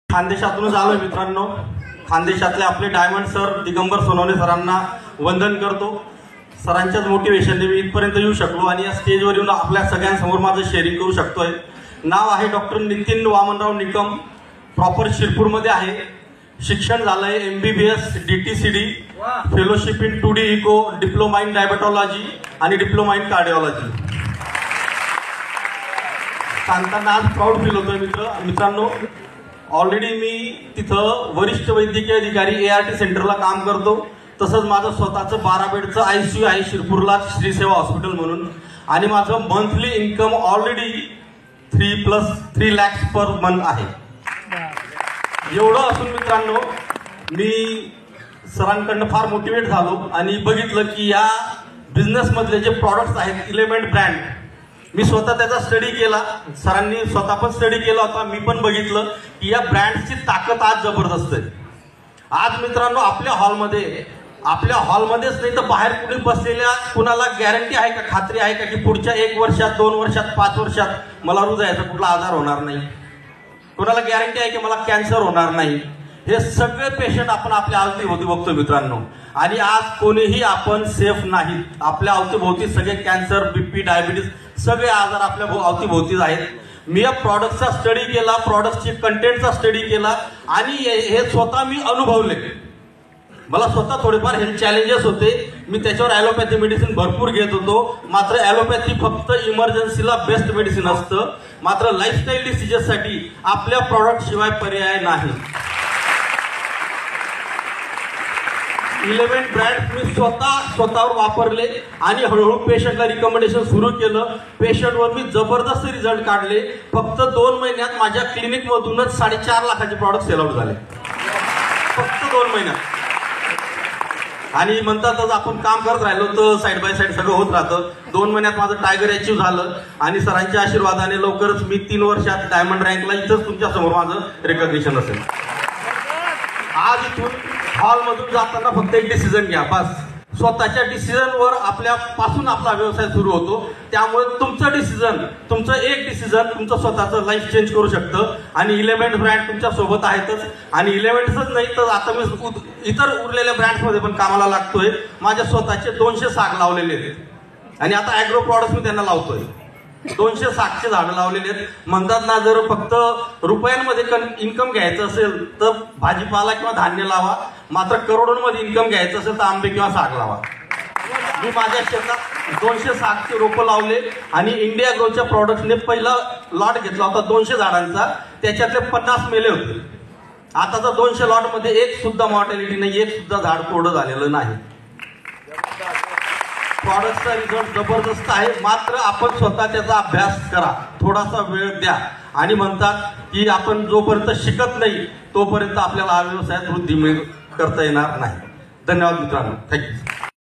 खानदेशातूनच आलोय मित्रांनो। खानदेशातले आपले डायमंड सर दिगंबर सोनवणे सरांना वंदन करतो। सरांच्याच मोटिवेशनने मी इथपर्यंत येऊ शकलो आणि या स्टेजवर येऊन आपल्या सगळ्यांसमोर माझं शेअरिंग करू शकतोय। नाव आहे डॉक्टर नितीन वामनराव निकम, प्रॉपर शिरपूरमध्ये आहे। शिक्षण झालंय MBBS DTCD, fellowship in 2D echo, diploma in diabetology आणि डिप्लोमा इन कार्डिओलॉजी। सांगताना आज प्राऊड फील होतोय मित्रांनो। ऑलरेडी मी तिथं वरिष्ठ वैद्यकीय अधिकारी ART सेंटरला काम करतो। तसंच माझं स्वतःचं 12 बेडचं ICU आहे शिरपूरला, श्रीसेवा हॉस्पिटल म्हणून। आणि माझं monthly income already 3 lakh per month आहे। एवढं असून मित्रांनो मी सरांकडनं फार मोटिवेट झालो आणि बघितलं की या बिझनेस मधले जे प्रॉडक्ट्स आहेत इलेमेंट ब्रँड, मी स्वतः त्याचा स्टडी केला। सरांनी स्वतः पण स्टडी केला होता, मी पण बघितलं की या ब्रँडची ताकद आज जबरदस्त आहे। आज मित्रांनो आपल्या हॉलमध्येच नाही तर बाहेर कुणी बसलेल्या कुणाला गॅरंटी आहे का, खात्री आहे का की पुढच्या 1 वर्षात 2 वर्षात 5 वर्षात मला हृदयाचा कुठला आजार होणार नाही? कुणाला गॅरंटी आहे की मला कॅन्सर होणार नाही? हे सगळे पेशंट आपण आपल्या अवतीभोवती बघतो मित्रांनो। आणि आज कोणीही आपण सेफ नाही। आपल्या अवतीभोवती सगळे कॅन्सर, BP, डायबिटीज सगळे आजार आपल्या अवतीभोवतीच आहेत। मी या प्रॉडक्टचा स्टडी केला, प्रॉडक्टची कंटेंटचा स्टडी केला आणि हे स्वतः मी अनुभवले। मला स्वतः थोडेफार हेल्थ चॅलेंजेस होते, मी त्याच्यावर ॲलोपॅथी मेडिसिन भरपूर घेत होतो। मात्र ॲलोपॅथी फक्त इमर्जन्सीला बेस्ट मेडिसिन असतं, मात्र लाईफस्टाईल डिसीजेससाठी आपल्या प्रॉडक्ट शिवाय पर्याय नाही। इलेमेंट ब्रँड मी स्वतःवर वापरले आणि हळूहळू पेशंटला रिकमेंडेशन सुरू केलं। पेशंटवर मी जबरदस्त रिझल्ट काढले। फक्त 2 महिन्यात माझ्या क्लिनिक मधूनच 4.5 लाखाचे प्रॉडक्ट सेल आउट झाले, फक्त 2 महिन्यात। आणि म्हणतातच आपण काम करत राहिलो तर साईड बाय साईड सगळं होत राहतं। 2 महिन्यात माझं टायगर अचीव्ह झालं आणि सरांच्या आशीर्वादाने लवकरच मी 3 वर्षात डायमंड रँकला इथंच तुमच्या समोर माझं रिकॉग्निशन असेल। आज इथून हॉलमधून जाताना फक्त एक डिसिजन घ्या, बस। स्वतःच्या डिसिजनवर आपल्यापासून आपला व्यवसाय सुरू होतो। त्यामुळे तुमचं एक डिसिजन तुमचं स्वतःचं लाईफ चेंज करू शकतं। आणि इलेमेंट ब्रँड तुमच्या सोबत आहेतच। आणि इलेमेंटच नाही तर आता मी इतर उरलेल्या ब्रँड्समध्ये पण कामाला लागतोय। माझ्या स्वतःचे 200 साग लावलेले आहेत आणि आता ॲग्रो प्रॉडक्ट्स मी त्यांना लावतोय। 200 सागचे झाडं लावलेले आहेत। म्हणतात ना, जर फक्त रुपयांमध्ये इन्कम घ्यायचं असेल तर भाजीपाला किंवा धान्य लावा, मात्र करोडोंमध्ये इन्कम घ्यायचं असेल तर आंबे किंवा साग लावा। मी माझ्या शेतात 200 सागचे रोपं लावले आणि इंडिया ग्रोच्या प्रॉडक्टने पहिला लॉट घेतला होता 200 झाडांचा, त्याच्यातले 50 मेले होते। आताचा 200 लॉट मध्ये एक सुद्धा मॉर्टॅलिटी नाही, एक सुद्धा झाड कोरडं झालेलं नाही। प्रॉडक्टचा रिझल्ट जबरदस्त आहे, मात्र आपण स्वतः त्याचा अभ्यास करा, थोडासा वेळ द्या। आणि म्हणतात की आपण जोपर्यंत शिकत नाही तोपर्यंत आपल्याला हा व्यवसायात वृद्धी करता येणार नाही। धन्यवाद मित्रांनो, थँक्यू।